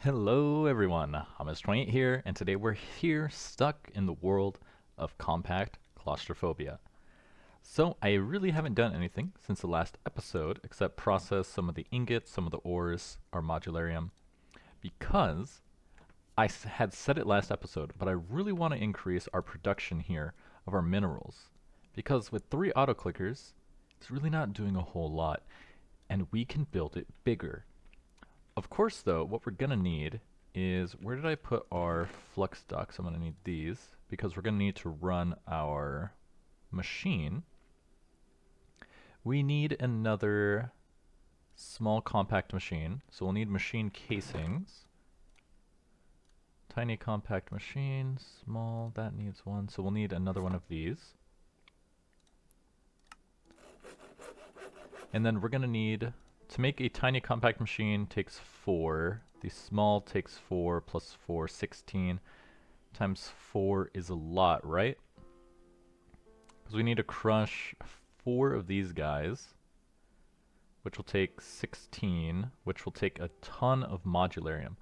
Hello everyone, Hamas28 here, and today we're here stuck in the world of compact claustrophobia. So I really haven't done anything since the last episode except process some of the ingots, some of the ores, our modularium, because had said it last episode, but I really want to increase our production here of our minerals. Because with 3 auto-clickers, it's really not doing a whole lot, and we can build it bigger. Of course, though, what we're going to need is, where did I put our flux ducts? I'm going to need these, because we're going to need to run our machine. We need another small compact machine, so we'll need machine casings. Tiny compact machine, small, that needs one, so we'll need another one of these. And then we're going to need, to make a tiny compact machine takes 4. The small takes 4 plus 4, 16. Times 4 is a lot, right? Because we need to crush 4 of these guys, which will take 16, which will take a ton of modularium.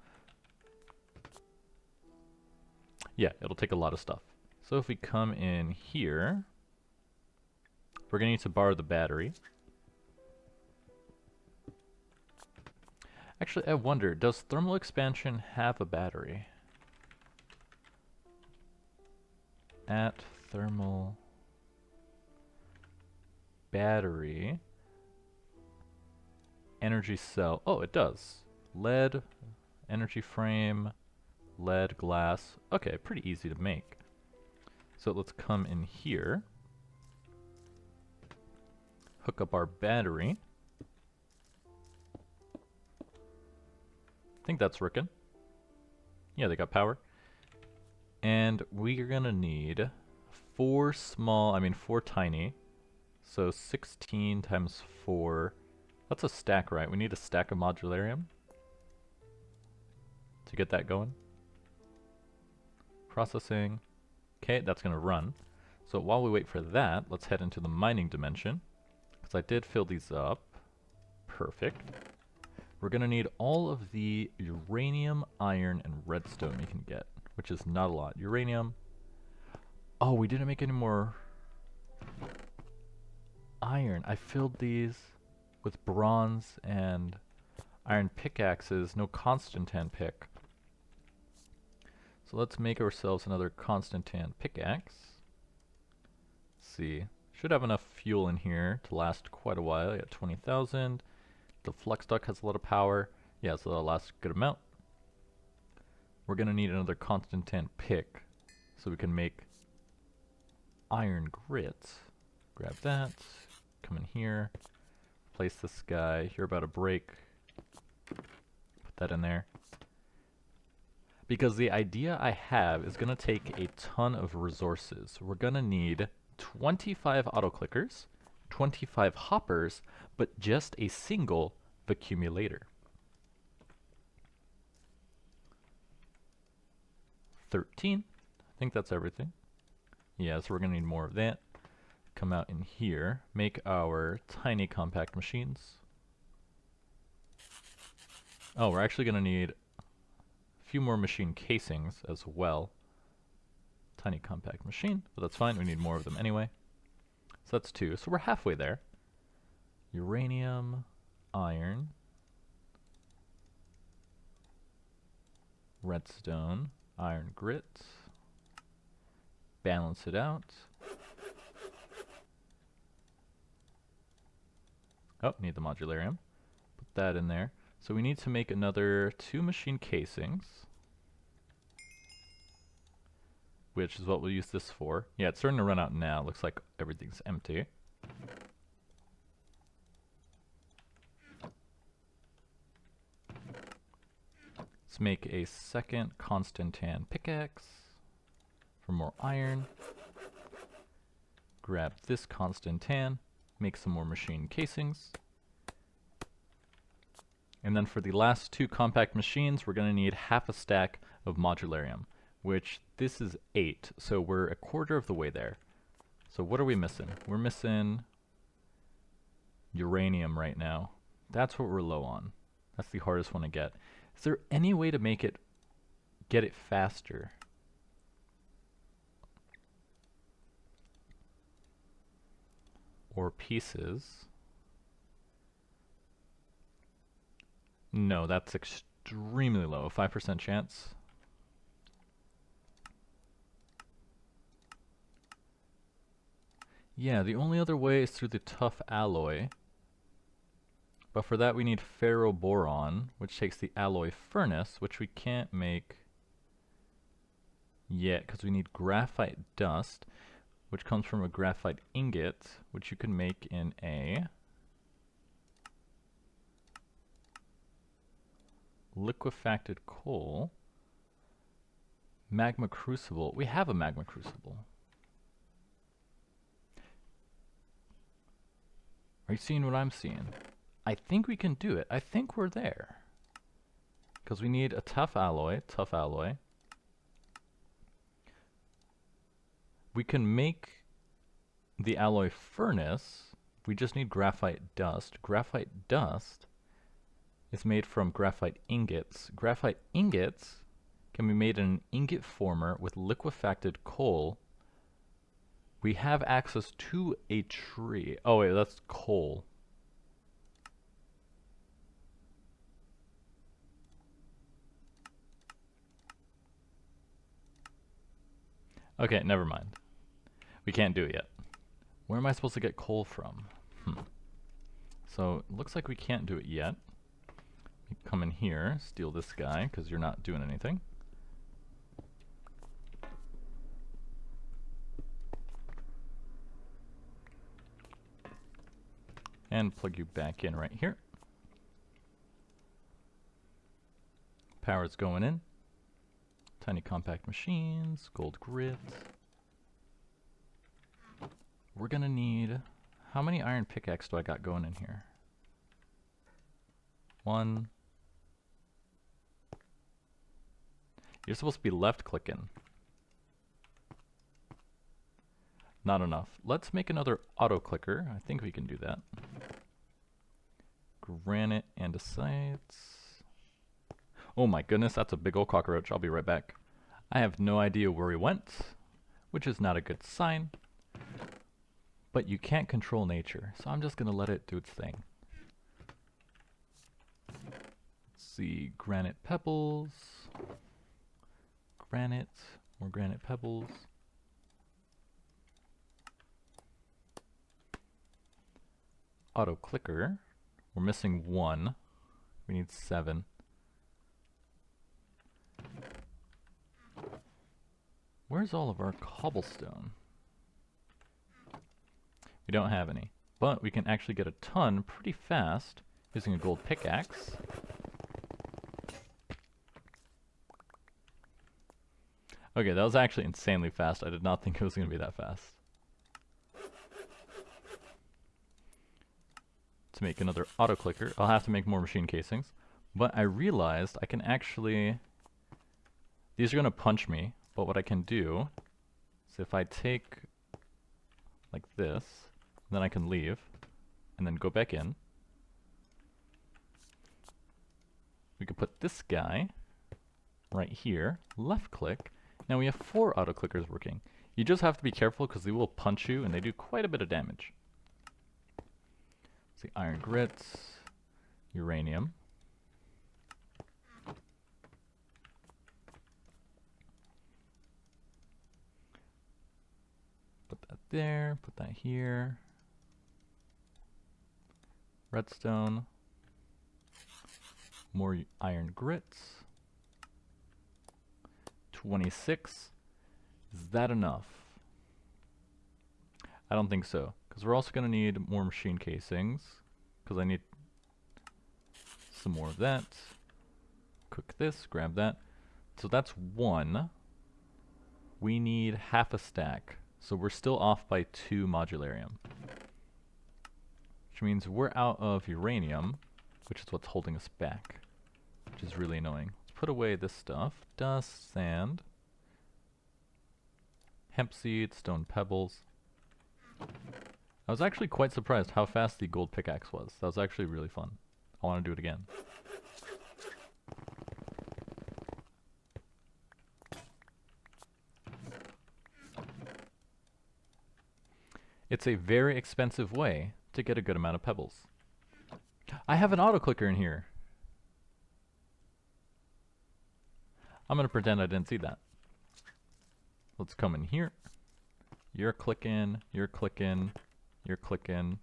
Yeah, it'll take a lot of stuff. So if we come in here, we're going to need to borrow the battery. Actually, I wonder, does thermal expansion have a battery? At thermal battery, energy cell. Oh, it does. Lead, energy frame, lead, glass. Okay, pretty easy to make. So let's come in here, hook up our battery. I think that's working. Yeah, they got power. And we are gonna need 4 tiny. So 16 times 4. That's a stack, right? We need a stack of modularium to get that going. Processing. Okay, that's gonna run. So while we wait for that, let's head into the mining dimension, because I did fill these up. Perfect. We're going to need all of the uranium, iron, and redstone we can get, which is not a lot. Uranium. Oh, we didn't make any more iron. I filled these with bronze and iron pickaxes, no Constantan pick. So let's make ourselves another Constantan pickaxe. Let's see. Should have enough fuel in here to last quite a while. I got 20,000. The flux duct has a lot of power. Yeah, so that'll last a good amount. We're going to need another Constantan pick so we can make iron grit. Grab that. Come in here. Place this guy. You're about to break. Put that in there. Because the idea I have is going to take a ton of resources. We're going to need 25 auto-clickers, 25 hoppers, but just a single accumulator. 13. I think that's everything. Yeah, so we're going to need more of that. Come out in here, make our tiny compact machines. Oh, we're actually going to need a few more machine casings as well. Tiny compact machine, but that's fine. We need more of them anyway. So that's 2. So we're halfway there. Uranium, iron, redstone, iron grit. Balance it out. Oh, need the modularium. Put that in there. So we need to make another 2 machine casings, which is what we'll use this for. Yeah, it's starting to run out now. Looks like everything's empty. Let's make a second Constantan pickaxe for more iron. Grab this Constantan, make some more machine casings. And then for the last 2 compact machines, we're going to need half a stack of modularium, which this is 8, so we're a quarter of the way there. So what are we missing? We're missing uranium right now. That's what we're low on. That's the hardest one to get. Is there any way to make it get it faster? Or pieces? No, that's extremely low. 5% chance. Yeah, the only other way is through the tough alloy. But for that we need ferroboron, which takes the alloy furnace, which we can't make yet because we need graphite dust, which comes from a graphite ingot, which you can make in a liquefacted coal. Magma crucible. We have a magma crucible. Are you seeing what I'm seeing? I think we can do it. I think we're there. Because we need a tough alloy. We can make the alloy furnace. We just need graphite dust. Graphite dust is made from graphite ingots. Graphite ingots can be made in an ingot former with liquefacted coal. We have access to a tree. Oh wait, that's coal. Okay, never mind. We can't do it yet. Where am I supposed to get coal from? So, it looks like we can't do it yet. You come in here, steal this guy, because you're not doing anything. And plug you back in right here. Power's going in. Tiny compact machines, gold grids. We're gonna need... How many iron pickaxe do I got going in here? 1. You're supposed to be left clicking. Not enough. Let's make another auto clicker. I think we can do that. Granite andesites. Oh my goodness, that's a big old cockroach. I'll be right back. I have no idea where he went, which is not a good sign. But you can't control nature, so I'm just gonna let it do its thing. Let's see, granite pebbles. Granite, more granite pebbles. Auto clicker. We're missing 1. We need 7. Where's all of our cobblestone? We don't have any, but we can actually get a ton pretty fast using a gold pickaxe. Okay, that was actually insanely fast. I did not think it was going to be that fast. To make another auto clicker, I'll have to make more machine casings, but I realized I can actually... These are going to punch me, but what I can do is if I take like this, then I can leave and then go back in. We could put this guy right here, left click. Now we have 4 auto clickers working. You just have to be careful because they will punch you and they do quite a bit of damage. Let's see, iron grits, uranium. Put that there, put that here. Redstone. More iron grits. 26. Is that enough? I don't think so, because we're also going to need more machine casings, because I need some more of that. Cook this, grab that. So that's 1. We need half a stack, so we're still off by 2 modularium. Which means we're out of uranium, which is what's holding us back, which is really annoying. Let's put away this stuff. Dust, sand, hemp seed, stone pebbles. I was actually quite surprised how fast the gold pickaxe was. That was actually really fun. I want to do it again. It's a very expensive way to get a good amount of pebbles. I have an auto clicker in here. I'm going to pretend I didn't see that. Let's come in here. You're clicking, you're clicking, you're clicking.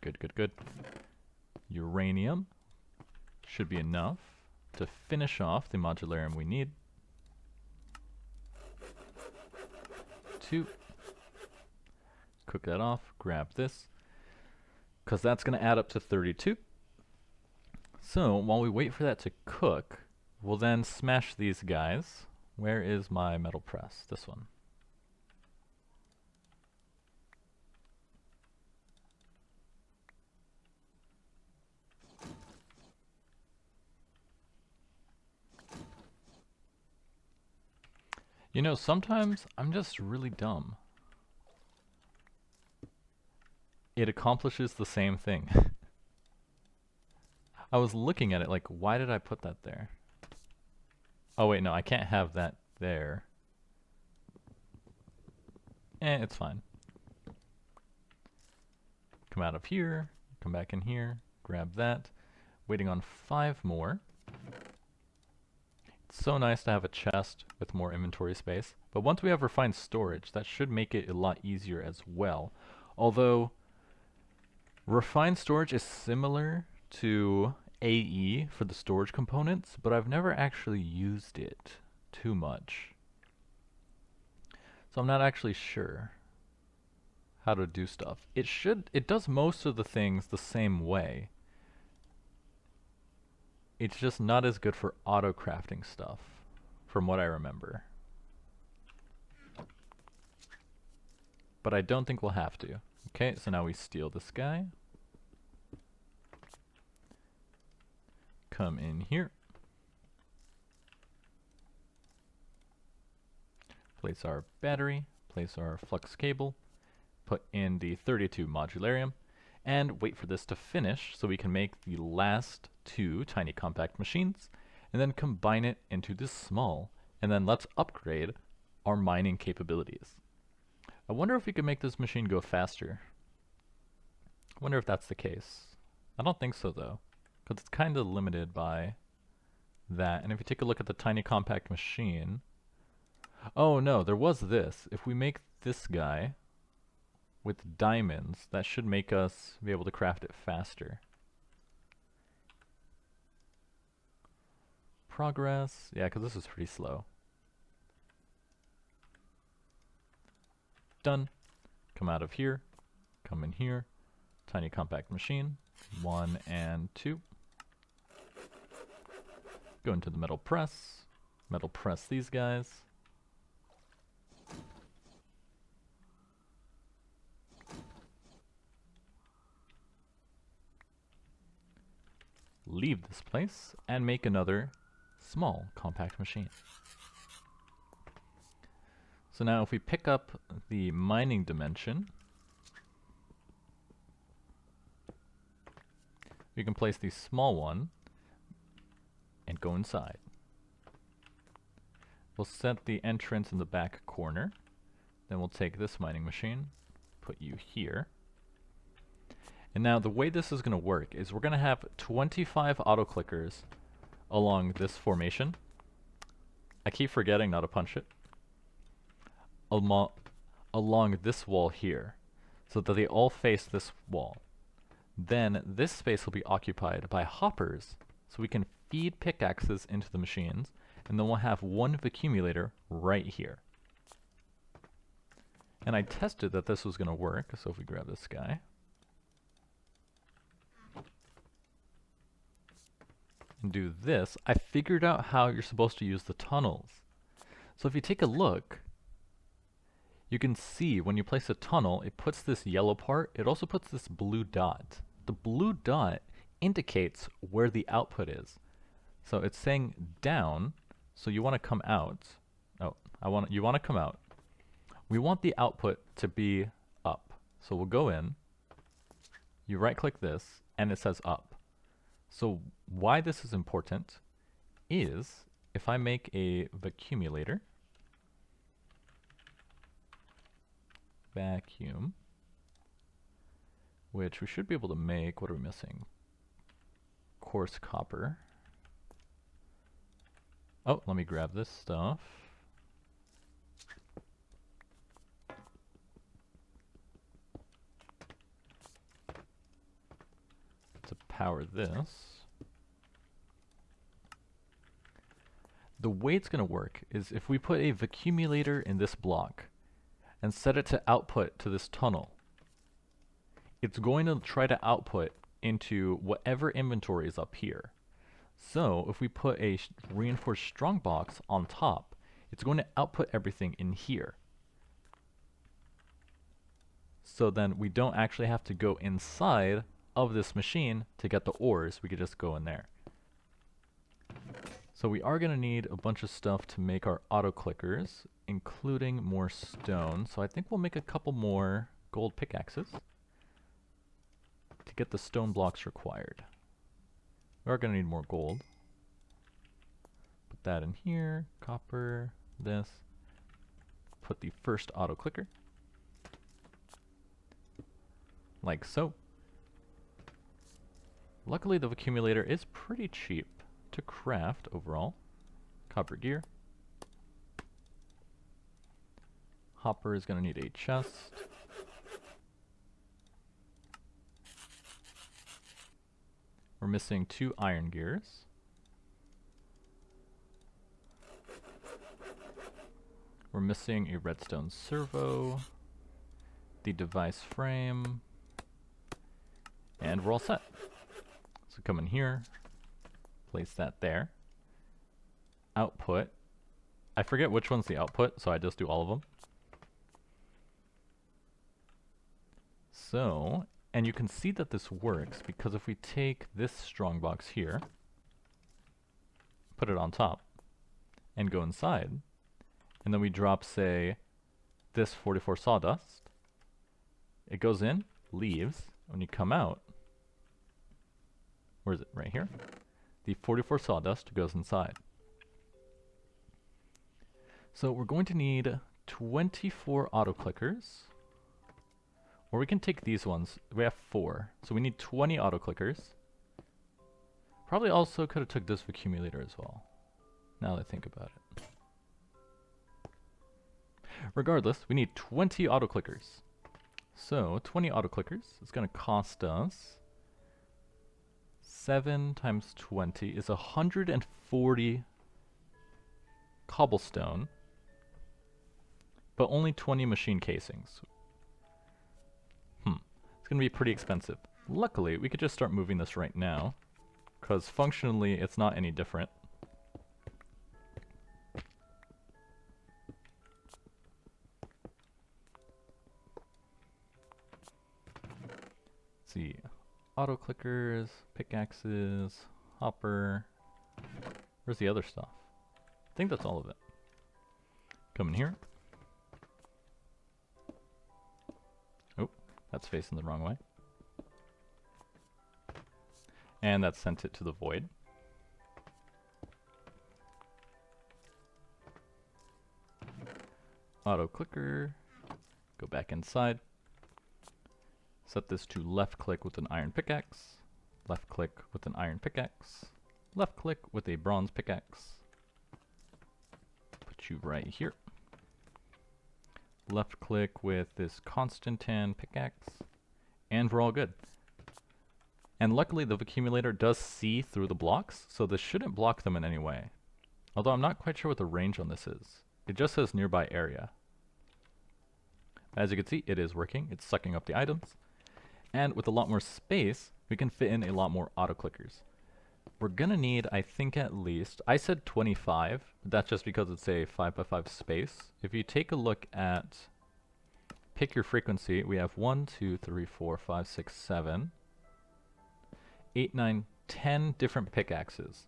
Good, good, good. Uranium should be enough to finish off the modularium we need. 2. Cook that off, grab this, because that's going to add up to 32. So while we wait for that to cook, we'll then smash these guys. Where is my metal press? This one. You know, sometimes I'm just really dumb. It accomplishes the same thing. I was looking at it like, why did I put that there? Oh wait, no, I can't have that there. It's fine. Come out of here, come back in here, grab that. Waiting on 5 more. It's so nice to have a chest with more inventory space. But once we have refined storage, that should make it a lot easier as well. Although, refined storage is similar to AE for the storage components, but I've never actually used it too much. So I'm not actually sure how to do stuff. It does most of the things the same way. It's just not as good for auto crafting stuff, from what I remember. But I don't think we'll have to. Okay, so now we steal this guy. Come in here. Place our battery, place our flux cable, put in the 32 modularium, and wait for this to finish so we can make the last 2 tiny compact machines, and then combine it into this small, and then let's upgrade our mining capabilities. I wonder if we can make this machine go faster. I wonder if that's the case. I don't think so though, because it's kind of limited by that. And if you take a look at the tiny compact machine, oh no, there was this. If we make this guy with diamonds, that should make us be able to craft it faster. Progress, yeah, because this is pretty slow. Done. Come out of here, come in here, tiny compact machine, 1 and 2. Go into the metal press these guys. Leave this place and make another small compact machine. So now if we pick up the mining dimension, we can place the small one and go inside. We'll set the entrance in the back corner. Then we'll take this mining machine, put you here. And now the way this is going to work is we're going to have 25 auto clickers along this formation. I keep forgetting not to punch it. Along this wall here, so that they all face this wall. Then this space will be occupied by hoppers, so we can feed pickaxes into the machines, and then we'll have 1 accumulator right here. And I tested that this was going to work, so if we grab this guy, and do this, I figured out how you're supposed to use the tunnels. So if you take a look, you can see when you place a tunnel, it puts this yellow part, it also puts this blue dot. The blue dot indicates where the output is. So it's saying down, so you want to come out. Oh, you want to come out. We want the output to be up. So we'll go in, you right click this, and it says up. So why this is important is if I make a vacuumulator, vacuum, which we should be able to make. What are we missing? Coarse copper. Oh, let me grab this stuff. To power this. The way it's going to work is if we put a vacuumulator in this block and set it to output to this tunnel, it's going to try to output into whatever inventory is up here. So if we put a reinforced strongbox on top, it's going to output everything in here. So then we don't actually have to go inside of this machine to get the ores. We could just go in there. So we are going to need a bunch of stuff to make our auto clickers, including more stone. So I think we'll make a couple more gold pickaxes to get the stone blocks required. We are going to need more gold. Put that in here, copper, this. Put the first auto clicker. Like so. Luckily the accumulator is pretty cheap to craft overall. Copper gear. Hopper is going to need a chest. We're missing 2 iron gears. We're missing a redstone servo, the device frame, and we're all set. So come in here, place that there. Output. I forget which one's the output, so I just do all of them. So, and you can see that this works because if we take this strongbox here, put it on top, and go inside, and then we drop, say, this 44 sawdust, it goes in, leaves, when you come out, where is it? Right here. The 44 sawdust goes inside. So we're going to need 24 auto clickers, or we can take these ones. We have 4, so we need 20 auto clickers. Probably also could have took this accumulator as well, now that I think about it. Regardless, we need 20 auto clickers. So 20 auto clickers is going to cost us 7 times 20 is 140 cobblestone, but only 20 machine casings. It's going to be pretty expensive. Luckily, we could just start moving this right now, because functionally it's not any different. Let's see. Auto clickers, pickaxes, hopper. Where's the other stuff? I think that's all of it. Come in here. Oh, that's facing the wrong way. And that sent it to the void. Auto clicker. Go back inside. Set this to left click with an iron pickaxe, left click with an iron pickaxe, left click with a bronze pickaxe. Put you right here. Left click with this Constantan pickaxe, and we're all good. And luckily the accumulator does see through the blocks, so this shouldn't block them in any way. Although I'm not quite sure what the range on this is. It just says nearby area. As you can see, it is working. It's sucking up the items. And with a lot more space, we can fit in a lot more auto clickers. We're gonna need, I think at least, I said 25, but that's just because it's a 5x5 space. If you take a look at, pick your frequency, we have 1, 2, 3, 4, 5, 6, 7, 8, 9, 10 different pickaxes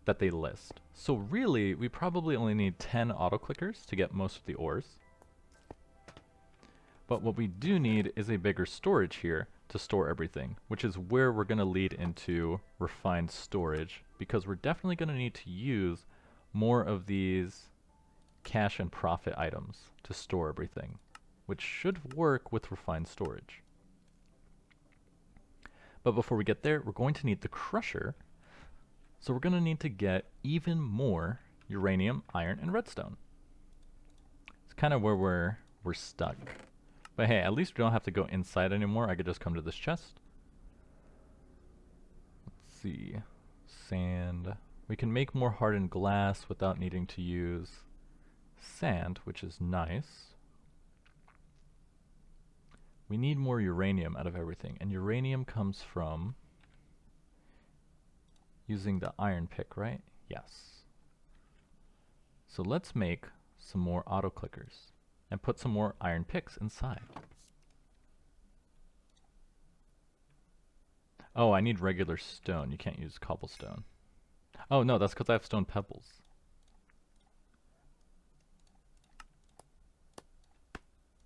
that they list. So really, we probably only need 10 auto clickers to get most of the ores. But what we do need is a bigger storage here to store everything, which is where we're going to lead into refined storage, because we're definitely going to need to use more of these cash and profit items to store everything, which should work with refined storage. But before we get there, we're going to need the crusher. So we're going to need to get even more uranium, iron, and redstone. It's kind of where we're stuck. But hey, at least we don't have to go inside anymore. I could just come to this chest. Let's see. Sand. We can make more hardened glass without needing to use sand, which is nice. We need more uranium out of everything, and uranium comes from using the iron pick, right? Yes. So let's make some more auto clickers and put some more iron picks inside. Oh, I need regular stone. You can't use cobblestone. Oh no, that's because I have stone pebbles.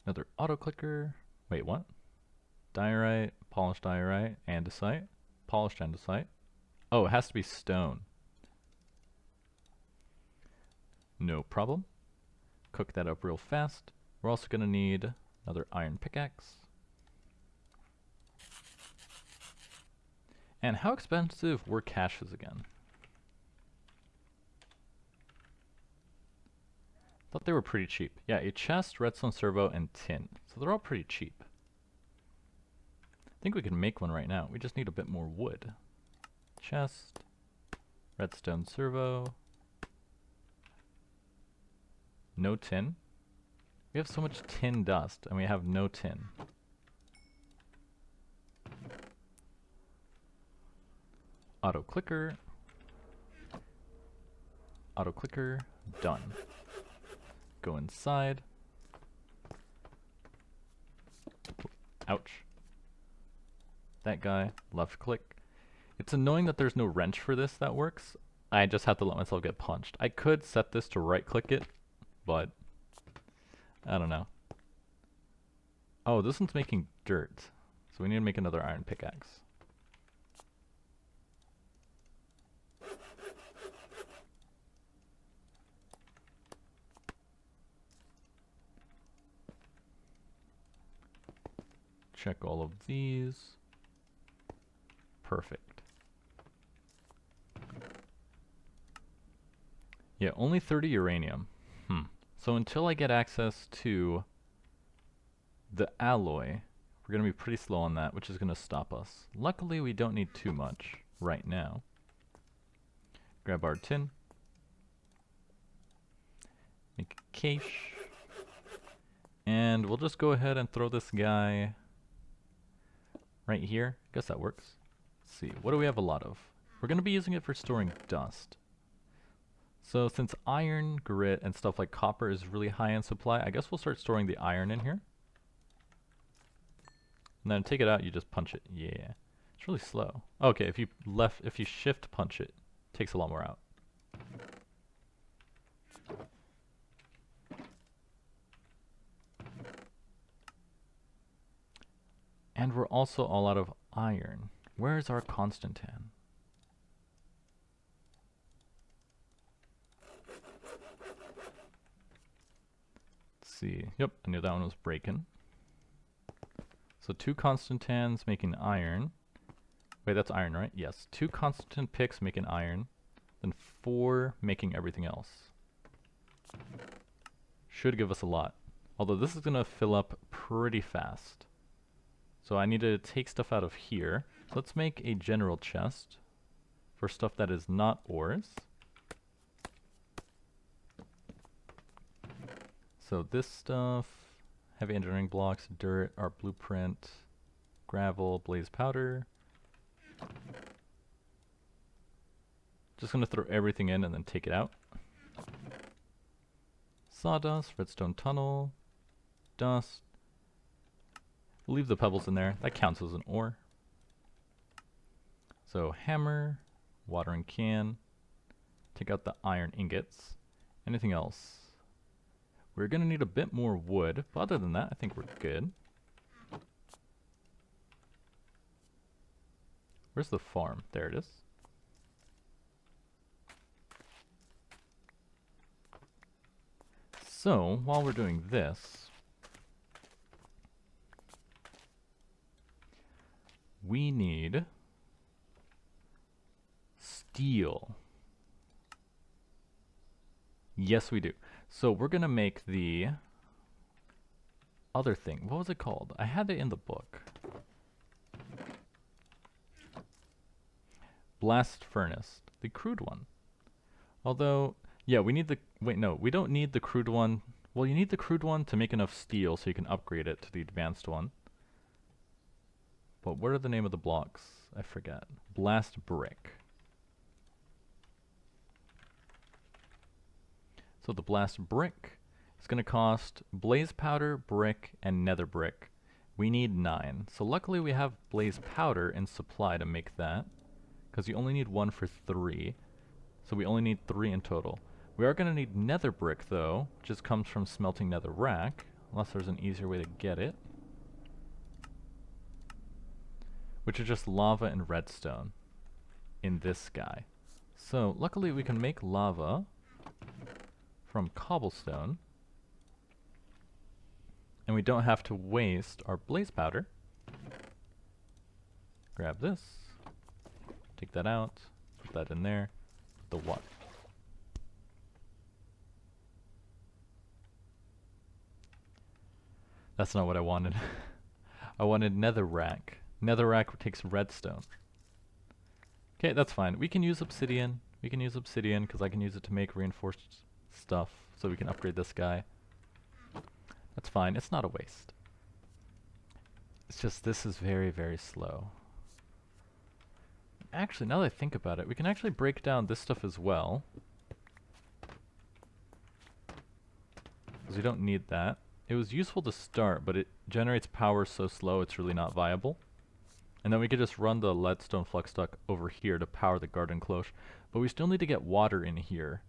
Another auto clicker. Wait, what? Diorite, polished diorite, andesite, polished andesite. Oh, it has to be stone. No problem. Cook that up real fast. We're also going to need another iron pickaxe. And how expensive were caches again? Thought they were pretty cheap. Yeah, a chest, redstone servo, and tin. So they're all pretty cheap. I think we can make one right now. We just need a bit more wood. Chest, redstone servo. No tin. We have so much tin dust, and we have no tin. Auto clicker. Auto clicker. Done. Go inside. Ouch. That guy. Left click. It's annoying that there's no wrench for this that works. I just have to let myself get punched. I could set this to right click it, but I don't know. Oh, this one's making dirt. So we need to make another iron pickaxe. Check all of these. Perfect. Yeah, only 30 uranium. So until I get access to the alloy, we're going to be pretty slow on that, which is going to stop us. Luckily, we don't need too much right now. Grab our tin. Make a cache. And we'll just go ahead and throw this guy right here. Guess that works. Let's see, what do we have a lot of? We're going to be using it for storing dust. So since iron, grit, and stuff like copper is really high in supply, I guess we'll start storing the iron in here. And then take it out, you just punch it. Yeah. It's really slow. Okay, if you shift punch it, it takes a lot more out. And we're also all out of iron. Where's our Constantan? Let's see. Yep, I knew that one was breaking. So 2 Constantans making iron. Wait, that's iron, right? Yes. 2 Constantan picks making iron. Then 4 making everything else. Should give us a lot. Although this is going to fill up pretty fast. So I need to take stuff out of here. So let's make a general chest for stuff that is not ores. So this stuff, heavy engineering blocks, dirt, our blueprint, gravel, blaze powder. Just going to throw everything in and then take it out. Sawdust, redstone tunnel, dust. We'll leave the pebbles in there. That counts as an ore. So hammer, watering can, take out the iron ingots. Anything else? We're going to need a bit more wood, but other than that, I think we're good. Where's the farm? There it is. So, while we're doing this, we need steel. Yes, we do. So we're going to make the other thing. What was it called? I had it in the book. Blast furnace. The crude one. Although, yeah, we need the... Wait, no. We don't need the crude one. Well, you need the crude one to make enough steel so you can upgrade it to the advanced one. But what are the name of the blocks? I forget. Blast brick. So the blast brick is going to cost blaze powder, brick, and nether brick. We need 9. So luckily we have blaze powder in supply to make that, because you only need 1 for 3. So we only need 3 in total. We are going to need nether brick though, which just comes from smelting nether rack, unless there's an easier way to get it. Which is just lava and redstone in this guy. So luckily we can make lava from cobblestone, and we don't have to waste our blaze powder. Grab this, take that out, put that in there, the what? That's not what I wanted. I wanted netherrack. Netherrack takes redstone. Okay, that's fine. We can use obsidian. We can use obsidian because I can use it to make reinforced stuff, so we can upgrade this guy. That's fine. It's not a waste. It's just this is very, very slow. Actually, now that I think about it, we can actually break down this stuff as well, because we don't need that. It was useful to start, but it generates power so slow it's really not viable. And then we could just run the leadstone flux duct over here to power the garden cloche. But we still need to get water in here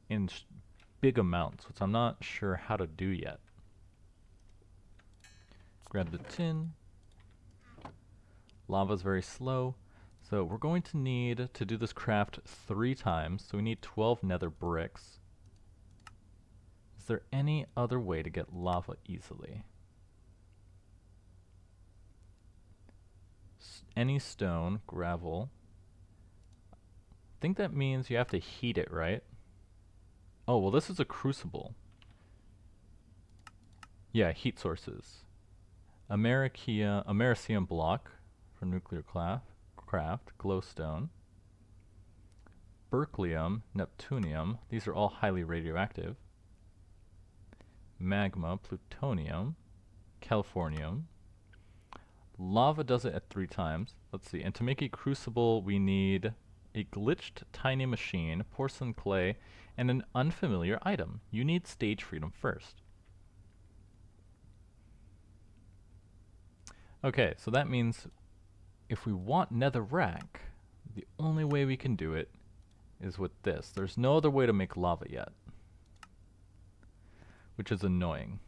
in big amounts, which I'm not sure how to do yet. Grab the tin. Lava's very slow. So we're going to need to do this craft 3 times. So we need 12 nether bricks. Is there any other way to get lava easily? Any stone, gravel. I think that means you have to heat it, right? Oh, well this is a crucible. Yeah, heat sources. Americium block for nuclear craft, glowstone. Berkelium, neptunium, these are all highly radioactive. Magma, plutonium, californium. Lava does it at 3 times. Let's see, and to make a crucible we need a glitched tiny machine, porcelain clay, and an unfamiliar item. You need stage freedom first. Okay, so that means if we want netherrack, the only way we can do it is with this. There's no other way to make lava yet, which is annoying.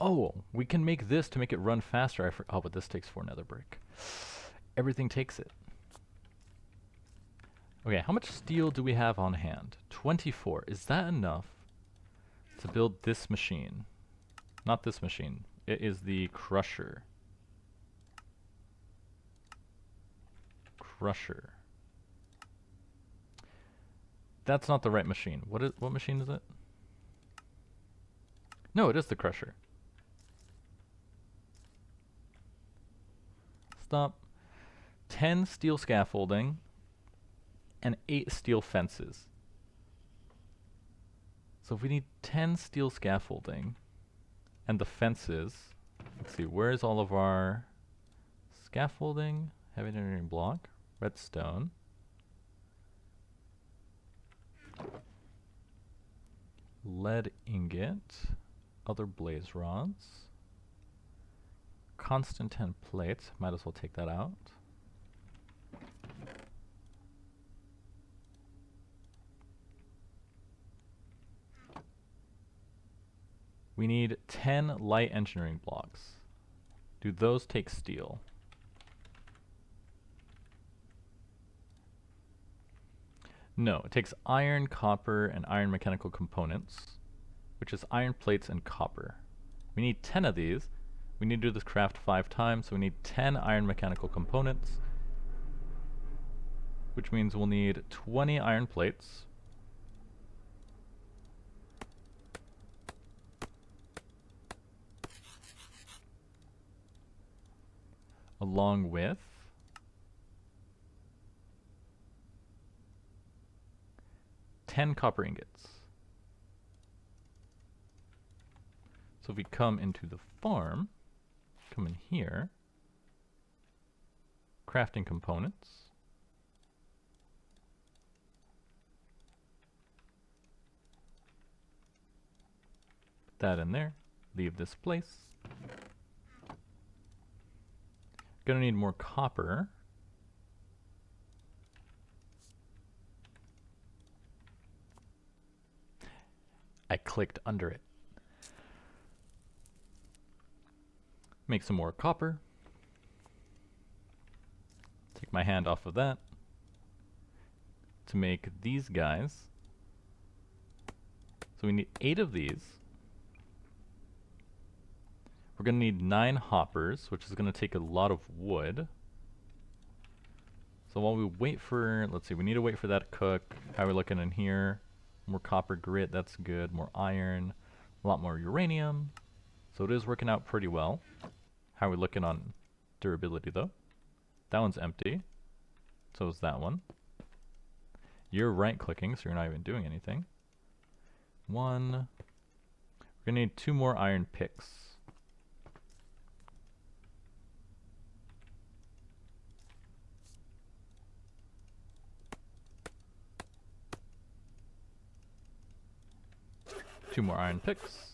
Oh, we can make this to make it run faster. Oh, but this takes 4 nether brick. Everything takes it. Okay, how much steel do we have on hand? 24. Is that enough to build this machine? Not this machine. It is the crusher. Crusher. That's not the right machine. What machine is it? No, it is the crusher. Stop. 10 steel scaffolding and 8 steel fences. So if we need 10 steel scaffolding and the fences, let's see, where is all of our scaffolding? Heavy engineering block, redstone. Lead ingot, other blaze rods, constant 10 plates, might as well take that out. We need 10 light engineering blocks. Do those take steel? No, it takes iron, copper, and iron mechanical components, which is iron plates and copper. We need 10 of these, We need to do this craft 5 times, so we need 10 iron mechanical components, which means we'll need 20 iron plates, along with 10 copper ingots. So if we come into the farm, come in here, crafting components, put that in there, leave this place. Gonna need more copper. I clicked under it. Make some more copper. Take my hand off of that to make these guys. So we need 8 of these. We're going to need 9 hoppers, which is going to take a lot of wood. So while we wait for, let's see, we need to wait for that to cook. How are we looking in here? More copper grit, that's good. More iron, a lot more uranium. So it is working out pretty well. How are we looking on durability though? That one's empty. So is that one. You're right clicking, so you're not even doing anything. 1. We're going to need 2 more iron picks. Two more iron picks.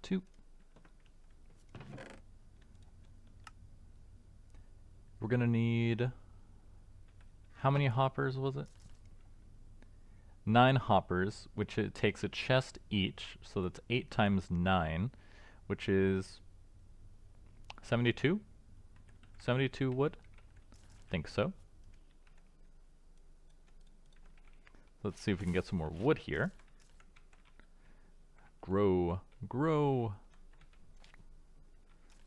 2. We're gonna need, how many hoppers was it? 9 hoppers, which it takes a chest each, so that's 8 times 9, which is 72? 72 wood? Think so. Let's see if we can get some more wood here. Grow, grow.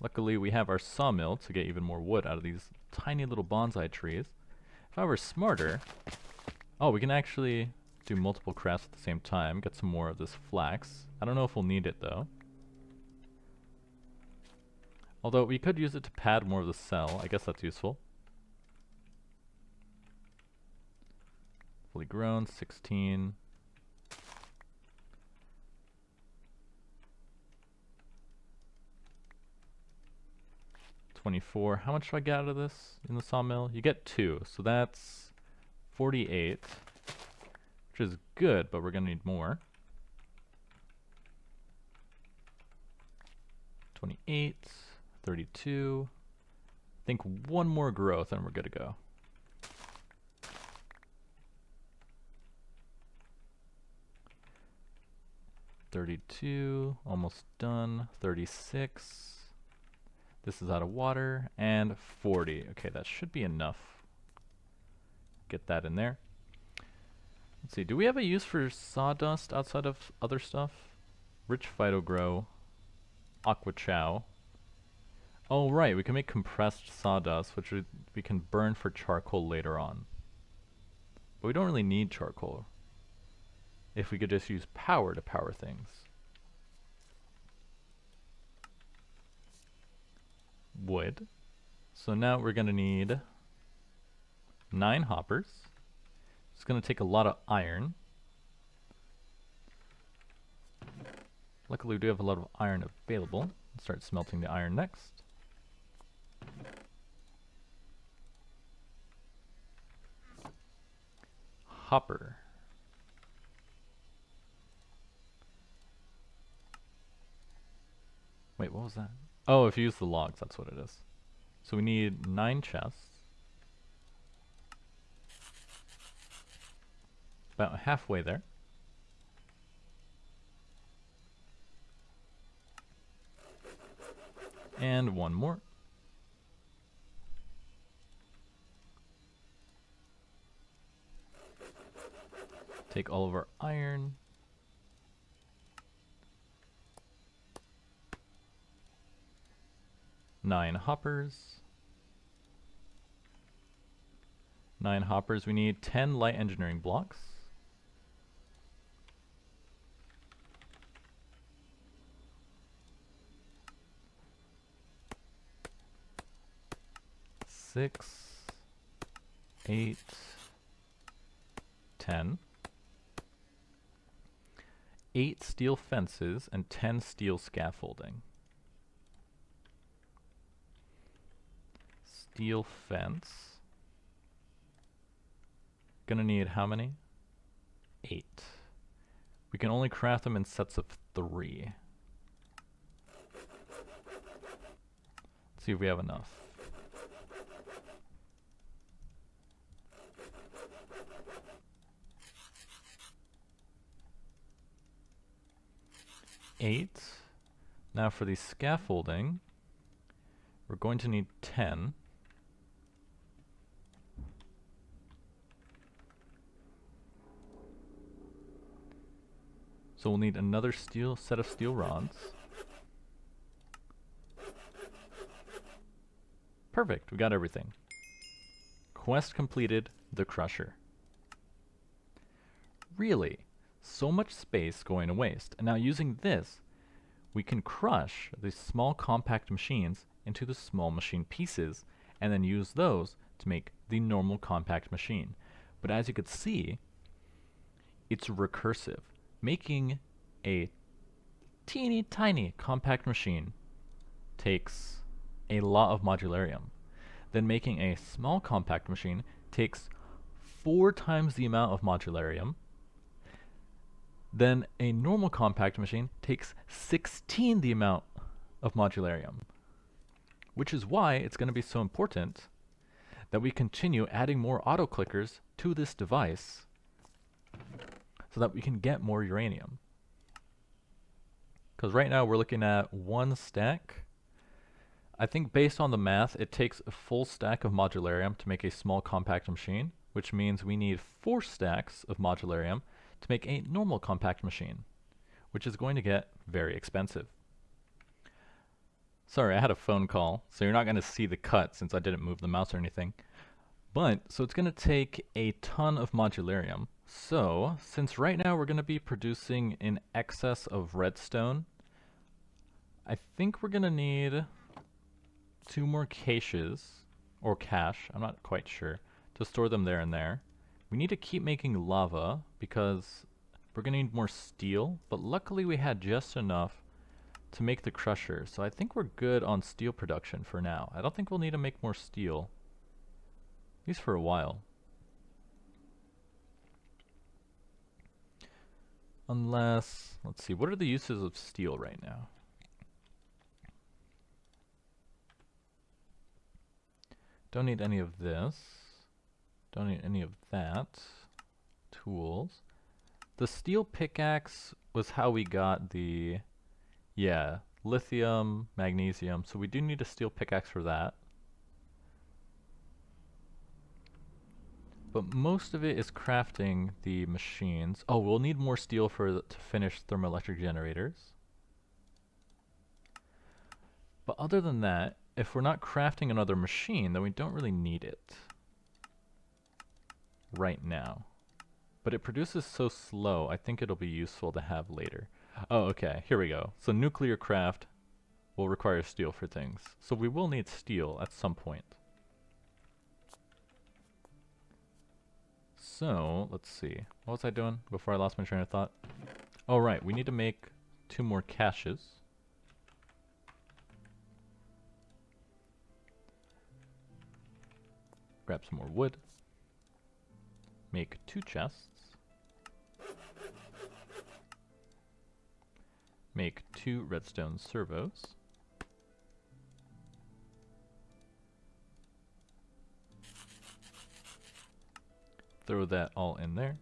Luckily we have our sawmill to get even more wood out of these tiny little bonsai trees. If I were smarter, oh, we can actually do multiple crafts at the same time, get some more of this flax. I don't know if we'll need it though. Although we could use it to pad more of the cell, I guess that's useful. Fully grown, 16. $24. How much do I get out of this in the sawmill? You get 2, so that's 48, which is good, but we're gonna need more. 28, 32. I think one more growth and we're good to go. $32, almost done. 36. This is out of water, and 40. Okay, that should be enough. Get that in there. Let's see, do we have a use for sawdust outside of other stuff? Rich phytogrow, aqua chow. Oh right, we can make compressed sawdust, which we can burn for charcoal later on. But we don't really need charcoal. If we could just use power to power things. Wood. So now we're going to need 9 hoppers. It's going to take a lot of iron. Luckily we do have a lot of iron available. Let's start smelting the iron next. Hopper. Wait, what was that? Oh, if you use the logs, that's what it is. So we need 9 chests. About halfway there. And one more. Take all of our iron. 9 hoppers. 9 hoppers. We need 10 light engineering blocks. Six, 8, 10. 8 steel fences and 10 steel scaffolding. Steel fence. Gonna need how many? 8. We can only craft them in sets of 3. Let's see if we have enough. Eight. Now for the scaffolding, we're going to need 10. So we'll need another set of steel rods. Perfect, we got everything. Quest completed, the crusher. Really? So much space going to waste. And now using this, we can crush these small compact machines into the small machine pieces and then use those to make the normal compact machine. But as you could see, it's recursive. Making a teeny tiny compact machine takes a lot of modularium. Then making a small compact machine takes 4 times the amount of modularium. Then a normal compact machine takes 16 the amount of modularium, which is why it's going to be so important that we continue adding more auto clickers to this device so that we can get more uranium. Because right now we're looking at 1 stack. I think based on the math, it takes a full stack of modularium to make a small compact machine, which means we need 4 stacks of modularium to make a normal compact machine, which is going to get very expensive. Sorry, I had a phone call, so you're not going to see the cut since I didn't move the mouse or anything. But, so it's going to take a ton of modularium. So, since right now we're going to be producing in excess of redstone, I think we're going to need 2 more caches, or cache, I'm not quite sure, to store them there and there. We need to keep making lava because we're going to need more steel, but luckily we had just enough to make the crusher, so I think we're good on steel production for now. I don't think we'll need to make more steel, at least for a while. Unless, let's see, what are the uses of steel right now? Don't need any of this. Don't need any of that. Tools. The steel pickaxe was how we got the, yeah, lithium, magnesium, so we do need a steel pickaxe for that. But most of it is crafting the machines. Oh, we'll need more steel to finish thermoelectric generators. But other than that, if we're not crafting another machine, then we don't really need it right now. But it produces so slow, I think it'll be useful to have later. Oh, okay, here we go. So nuclear craft will require steel for things. So we will need steel at some point. So, let's see. What was I doing before I lost my train of thought? Oh, right, we need to make 2 more caches. Grab some more wood. Make 2 chests. Make 2 redstone servos. Throw that all in there.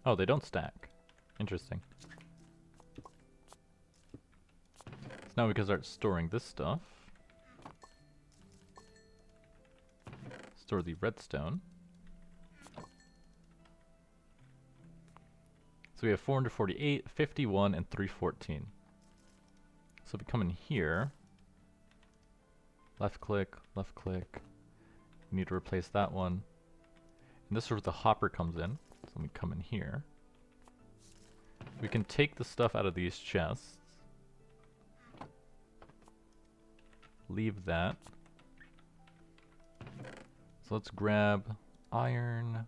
Oh, they don't stack. Interesting. So now we can start storing this stuff. Store the redstone. So we have 448, 51, and 314. So if we come in here, left click, we need to replace that one. And this is where the hopper comes in. So let me come in here. We can take the stuff out of these chests. Leave that. So let's grab iron,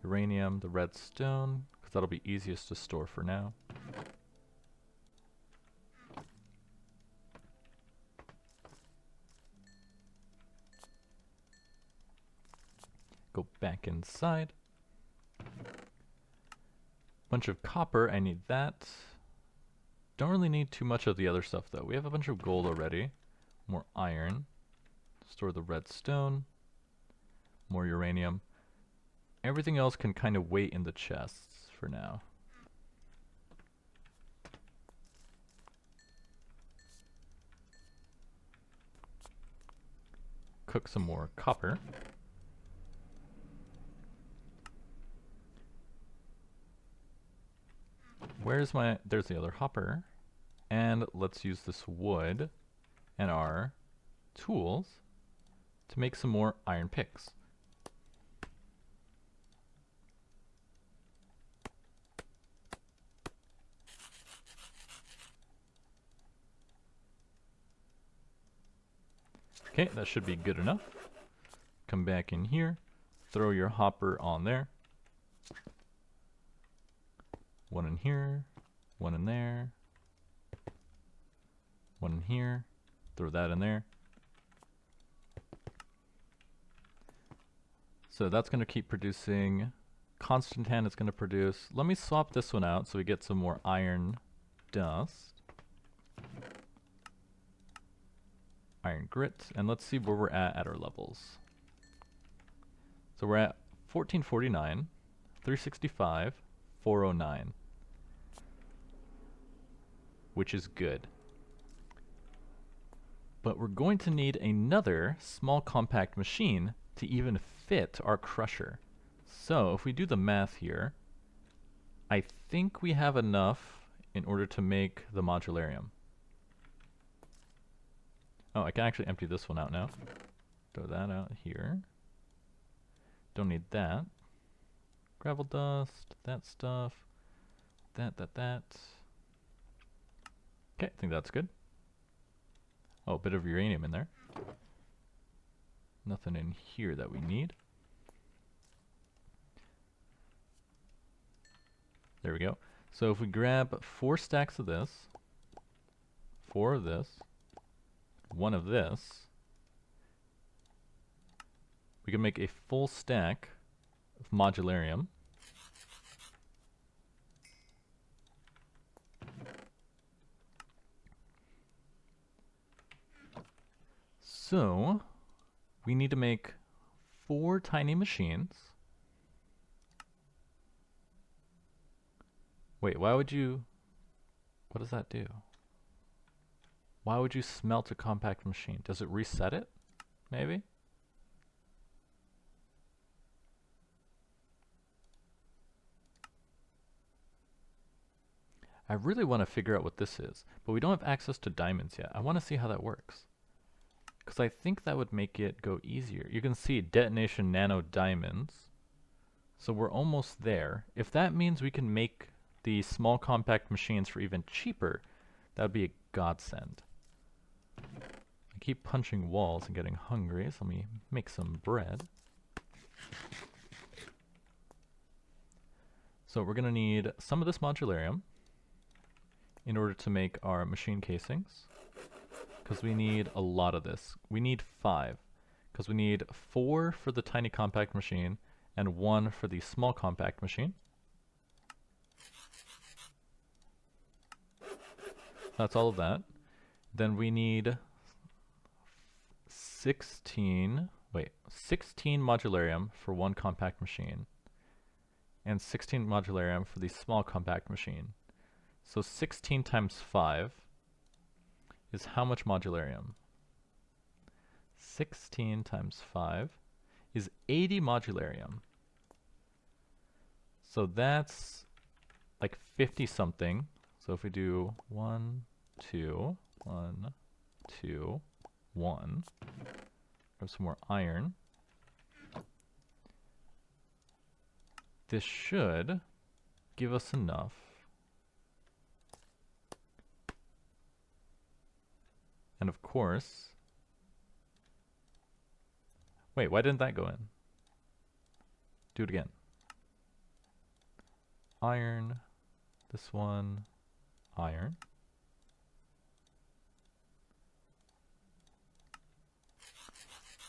uranium, the redstone, because that'll be easiest to store for now. Go back inside. Bunch of copper, I need that. Don't really need too much of the other stuff though. We have a bunch of gold already. More iron. Store the redstone. More uranium. Everything else can kind of wait in the chests for now. Cook some more copper. Where's my... There's the other hopper. And let's use this wood and our tools to make some more iron picks. Okay, that should be good enough. Come back in here, throw your hopper on there. One in here, one in there, one in here, throw that in there. So that's going to keep producing. Constantan is going to produce. Let me swap this one out so we get some more iron dust. Iron grit, and let's see where we're at our levels. So we're at 1449, 365, 409, which is good. But we're going to need another small compact machine to even fit our crusher. So if we do the math here, I think we have enough in order to make the modularium. Oh, I can actually empty this one out now. Throw that out here. Don't need that. Gravel dust, that stuff, that. Okay, I think that's good. Oh, a bit of uranium in there. Nothing in here that we need. There we go. So if we grab 4 stacks of this, 4 of this, 1 of this, we can make a full stack of modularium. So we need to make 4 tiny machines. Wait, why would you... What does that do? Why would you smelt a compact machine? Does it reset it? Maybe? I really want to figure out what this is, but we don't have access to diamonds yet. I want to see how that works, because I think that would make it go easier. You can see detonation nano diamonds, so we're almost there. If that means we can make the small compact machines for even cheaper, that would be a godsend. I keep punching walls and getting hungry, so let me make some bread. So we're going to need some of this modularium in order to make our machine casings, because we need a lot of this. We need 5, because we need 4 for the tiny compact machine and 1 for the small compact machine. That's all of that. Then we need 16 modularium for 1 compact machine, and 16 modularium for the small compact machine. So 16 times 5 is how much modularium? 16 times 5 is 80 modularium. So that's like 50 something. So if we do 1, 2, 1, 2, 1. Grab some more iron. This should give us enough. And of course, wait, why didn't that go in? Do it again. Iron, this one, iron.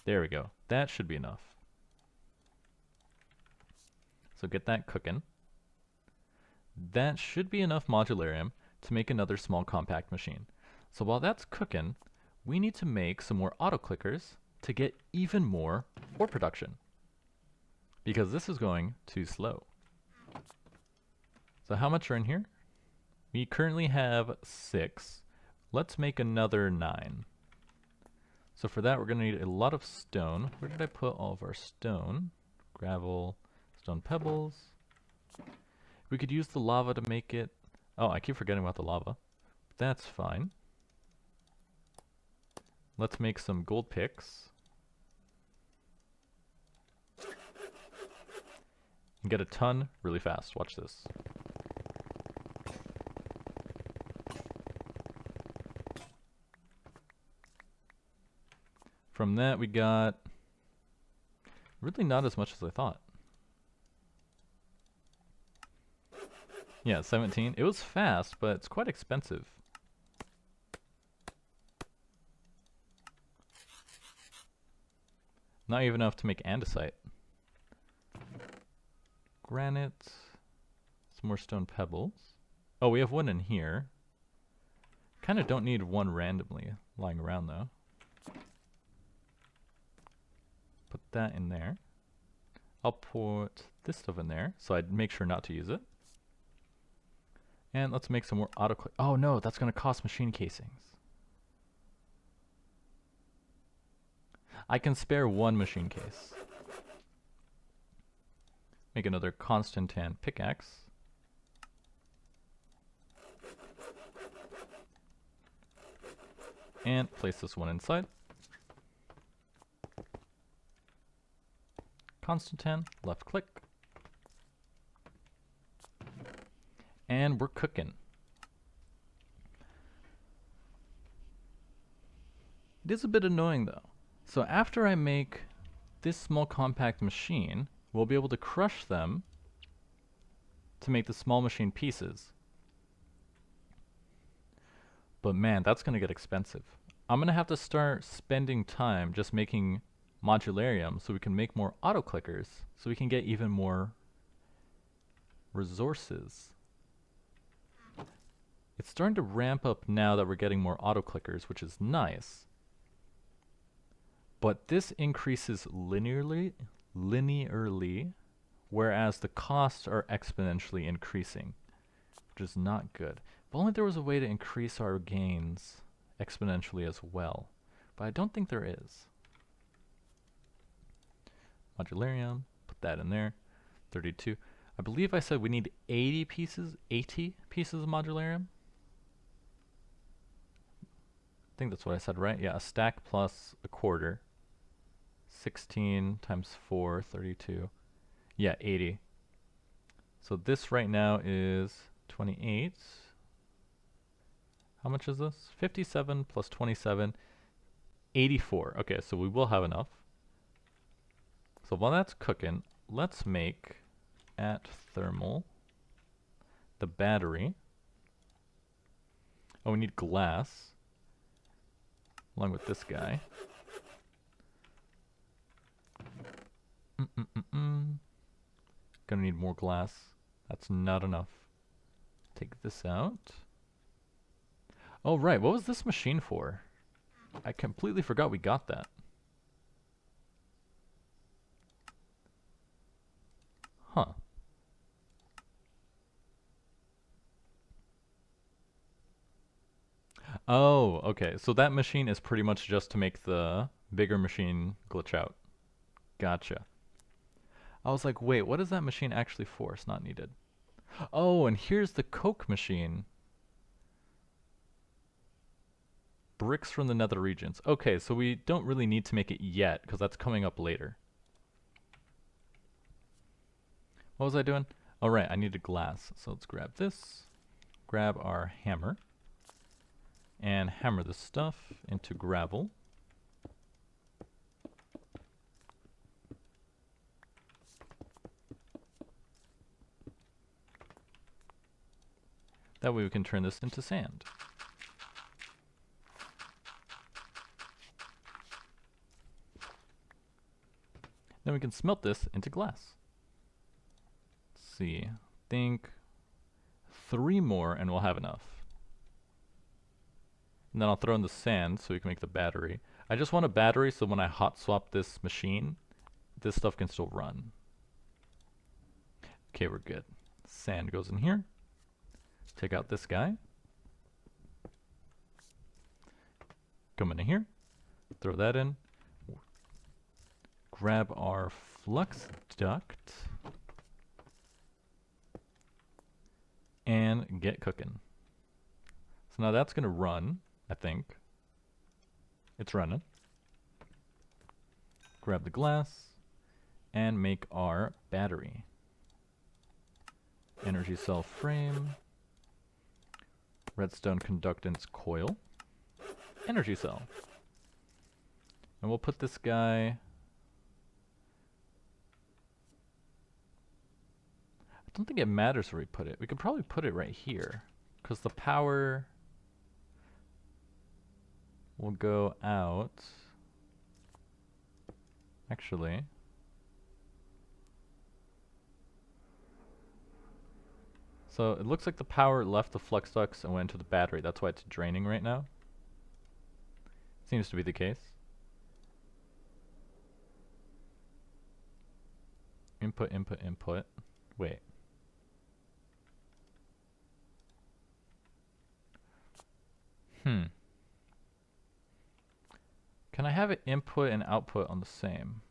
There we go. That should be enough. So get that cooking. That should be enough modularium to make another small compact machine. So while that's cooking, we need to make some more auto clickers to get even more ore production, because this is going too slow. So how much are in here? We currently have 6. Let's make another 9. So for that, we're going to need a lot of stone. Where did I put all of our stone? Gravel, stone pebbles. We could use the lava to make it. Oh, I keep forgetting about the lava. That's fine. Let's make some gold picks. And get a ton really fast. Watch this. From that, we got really not as much as I thought. Yeah, 17. It was fast, but it's quite expensive. Not even enough to make andesite. Granite. Some more stone pebbles. Oh, we have one in here. Kind of don't need one randomly lying around, though. Put that in there. I'll put this stuff in there, so I'd make sure not to use it. And let's make some more autoclave. Oh no, that's going to cost machine casings. I can spare one machine case. Make another Constantan pickaxe. And place this one inside. Constantan, left click. And we're cooking. It is a bit annoying though. So after I make this small compact machine, we'll be able to crush them to make the small machine pieces. But man, that's going to get expensive. I'm going to have to start spending time just making modularium so we can make more auto clickers, so we can get even more resources. It's starting to ramp up now that we're getting more auto clickers, which is nice. But this increases linearly, whereas the costs are exponentially increasing, which is not good. If only there was a way to increase our gains exponentially as well, but I don't think there is. Modularium, put that in there. 32. I believe I said we need 80 pieces of modularium. I think that's what I said, right? Yeah, a stack plus a quarter. 16 times 4, 32. Yeah, 80. So this right now is 28. How much is this? 57 plus 27, 84. Okay, so we will have enough. So while that's cooking, let's make at thermal the battery. Oh, we need glass along with this guy. Gonna need more glass. That's not enough. Take this out. Oh right, what was this machine for? I completely forgot we got that. Huh. Oh, okay. So that machine is pretty much just to make the bigger machine glitch out. Gotcha. I was like, wait, what is that machine actually for? It's not needed. Oh, and here's the Coke machine. Bricks from the nether regions. Okay, so we don't really need to make it yet, because that's coming up later. What was I doing? Oh right, I needed glass. So let's grab this, grab our hammer, and hammer the stuff into gravel. That way we can turn this into sand. Then we can smelt this into glass. Let's see, think 3 more and we'll have enough. And then I'll throw in the sand so we can make the battery. I just want a battery so when I hot swap this machine, this stuff can still run. Okay, we're good. Sand goes in here. Take out this guy. Come in here. Throw that in. Grab our flux duct. And get cooking. So now that's going to run, I think. It's running. Grab the glass and make our battery. Energy cell frame. Redstone conductance coil. Energy cell. And we'll put this guy... I don't think it matters where we put it. We could probably put it right here, because the power will go out. Actually, so it looks like the power left the flux ducts and went into the battery. That's why it's draining right now. Seems to be the case. Input, input, input. Wait. Can I have it input and output on the same?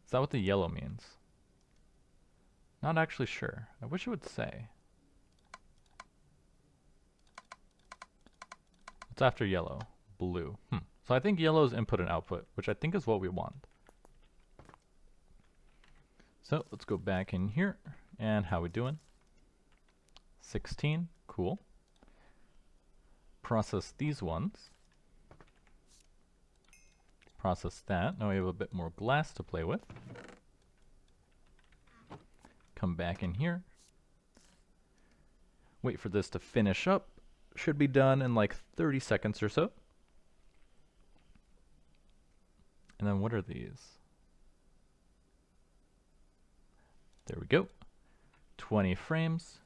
Is that what the yellow means? Not actually sure. I wish it would say. It's after yellow. Blue. So I think yellow is input and output, which I think is what we want. So let's go back in here. And how we doing? 16. Cool. Process these ones. Process that. Now we have a bit more glass to play with. Come back in here. Wait for this to finish up. Should be done in like 30 seconds or so. And then what are these? There we go. 20 frames.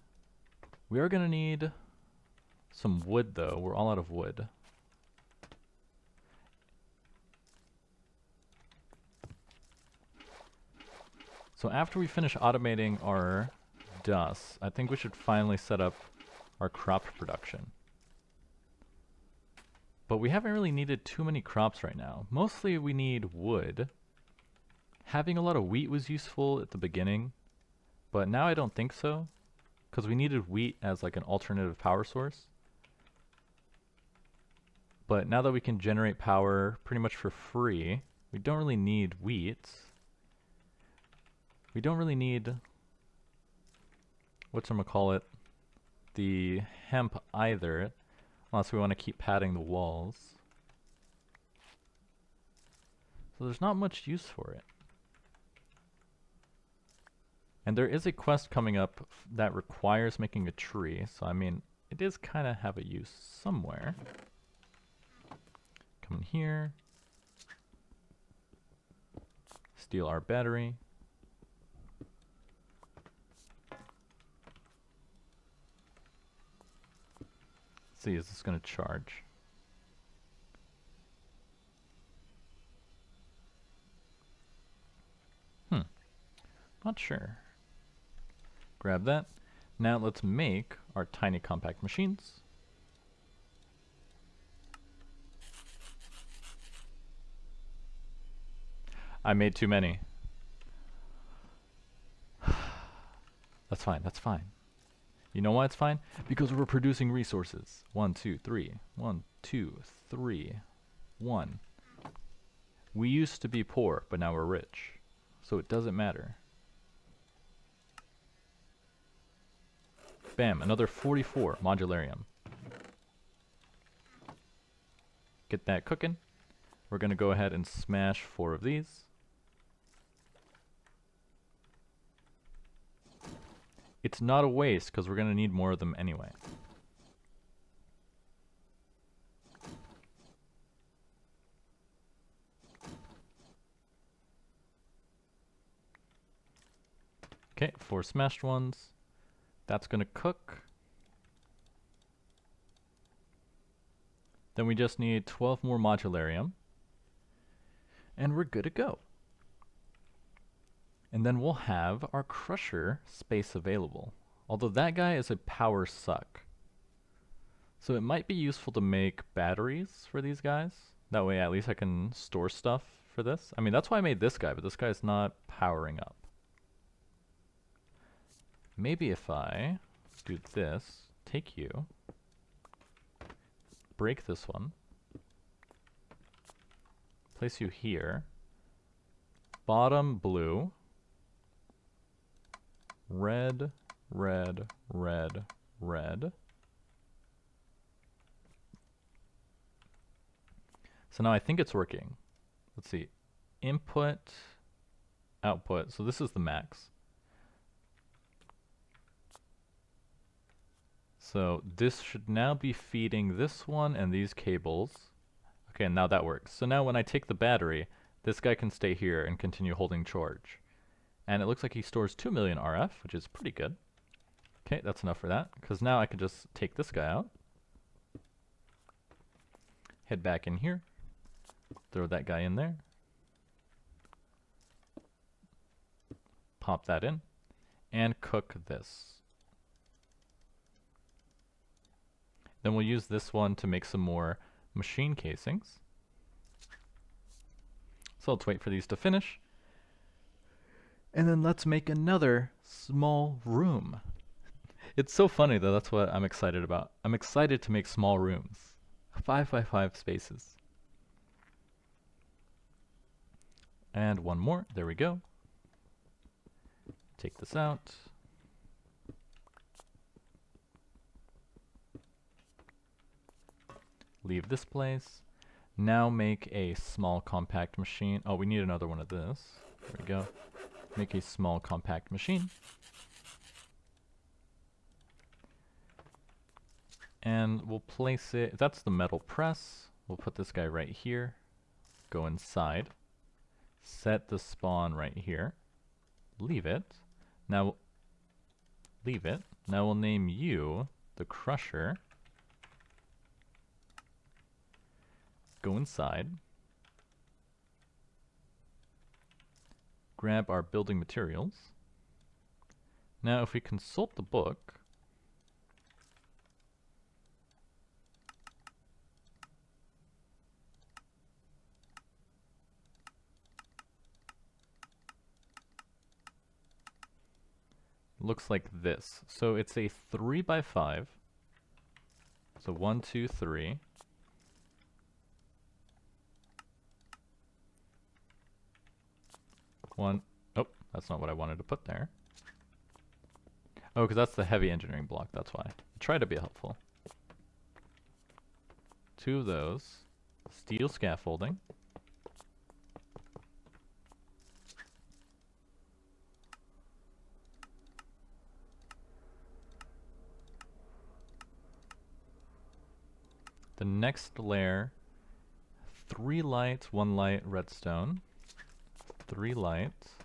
We are going to need some wood though. We're all out of wood. So after we finish automating our dust, I think we should finally set up our crop production. But we haven't really needed too many crops right now. Mostly we need wood. Having a lot of wheat was useful at the beginning, but now I don't think so, because we needed wheat as like an alternative power source. But now that we can generate power pretty much for free, we don't really need wheat. We don't really need, whatchamacallit, the hemp either, unless we want to keep padding the walls. So there's not much use for it. And there is a quest coming up that requires making a tree, so I mean, it is kind of have a use somewhere. Come in here. Steal our battery. Let's see, is this going to charge? Not sure. Grab that. Now let's make our tiny compact machines. I made too many. That's fine, that's fine. You know why it's fine? Because we're producing resources. 1, 2, 3. 1, 2, 3. 1. We used to be poor, but now we're rich. So it doesn't matter. Bam, another 44 modularium. Get that cooking. We're going to go ahead and smash 4 of these. It's not a waste because we're going to need more of them anyway. Okay, 4 smashed ones. That's going to cook. Then we just need 12 more modularium. And we're good to go. And then we'll have our crusher space available. Although that guy is a power suck. So it might be useful to make batteries for these guys. That way at least I can store stuff for this. I mean, that's why I made this guy, but this guy's not powering up. Maybe if I do this, take you, break this one, place you here, bottom blue, red, red, red, red. So now I think it's working. Let's see. Input, output. So this is the max. So this should now be feeding this one and these cables. Okay, and now that works. So now when I take the battery, this guy can stay here and continue holding charge. And it looks like he stores 2 million RF, which is pretty good. Okay, that's enough for that, because now I can just take this guy out. Head back in here. Throw that guy in there. Pop that in. And cook this. Then we'll use this one to make some more machine casings. So let's wait for these to finish. And then let's make another small room. It's so funny though, that's what I'm excited about. I'm excited to make small rooms. 5 by 5 spaces. And one more, there we go. Take this out. Leave this place. Now make a small compact machine. Oh, we need another one of this. There we go. Make a small compact machine. And we'll place it, that's the metal press. We'll put this guy right here. Go inside. Set the spawn right here. Leave it. Now, leave it. Now we'll name you the crusher. Go inside. Grab our building materials. Now if we consult the book, looks like this. So it's a 3 by 5. So 1, 2, 3. One. Oh, that's not what I wanted to put there. Oh, because that's the heavy engineering block, that's why. Try to be helpful. 2 of those. Steel scaffolding. The next layer, 3 lights, 1 light, redstone. 3 lights,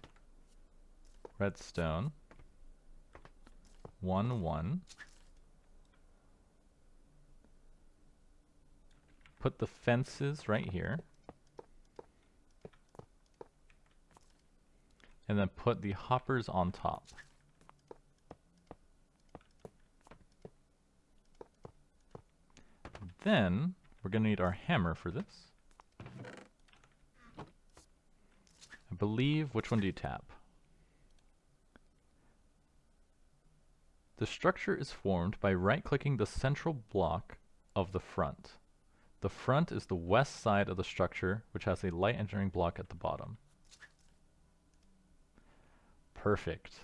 redstone, 1, 1. Put the fences right here. And then put the hoppers on top. Then we're going to need our hammer for this. I believe, which one do you tap? The structure is formed by right-clicking the central block of the front. The front is the west side of the structure, which has a light entering block at the bottom. Perfect.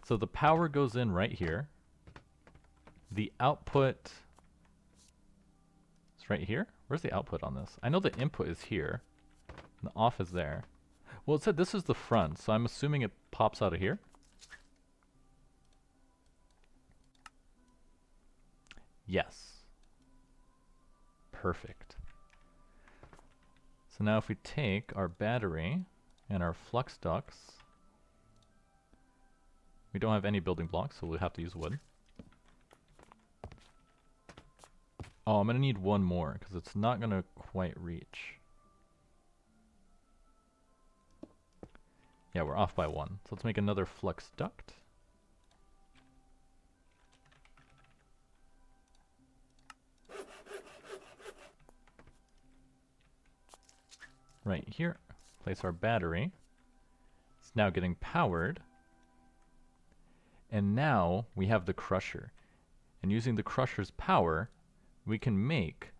So the power goes in right here. The output is right here. Where's the output on this? I know the input is here. And the off is there. Well, it said this is the front, so I'm assuming it pops out of here. Yes. Perfect. So now if we take our battery and our flux ducts, we don't have any building blocks, so we'll have to use wood. Oh, I'm going to need one more, because it's not going to quite reach. Yeah, we're off by one. So let's make another flux duct. Right here, place our battery. It's now getting powered. And now we have the crusher. And using the crusher's power, we can make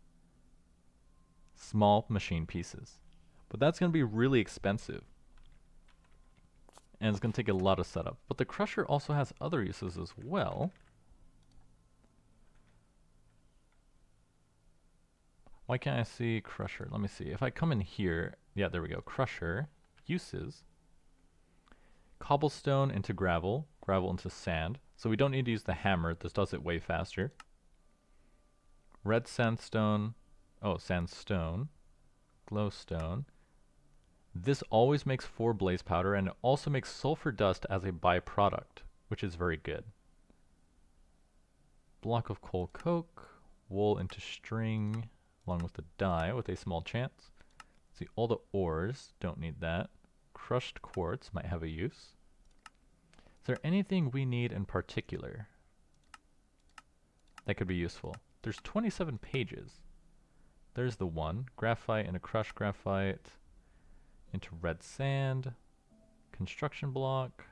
small machine pieces. But that's going to be really expensive. And it's going to take a lot of setup. But the crusher also has other uses as well. Why can't I see crusher? Let me see. If I come in here, yeah, there we go. Crusher, uses, cobblestone into gravel, gravel into sand. So we don't need to use the hammer. This does it way faster. Red sandstone, sandstone, glowstone. This always makes 4 blaze powder, and it also makes sulfur dust as a byproduct, which is very good. Block of coal coke, wool into string, along with the dye with a small chance. See, all the ores, don't need that. Crushed quartz might have a use. Is there anything we need in particular that could be useful? There's 27 pages. There's the one. Graphite into crushed graphite, into red sand, construction block.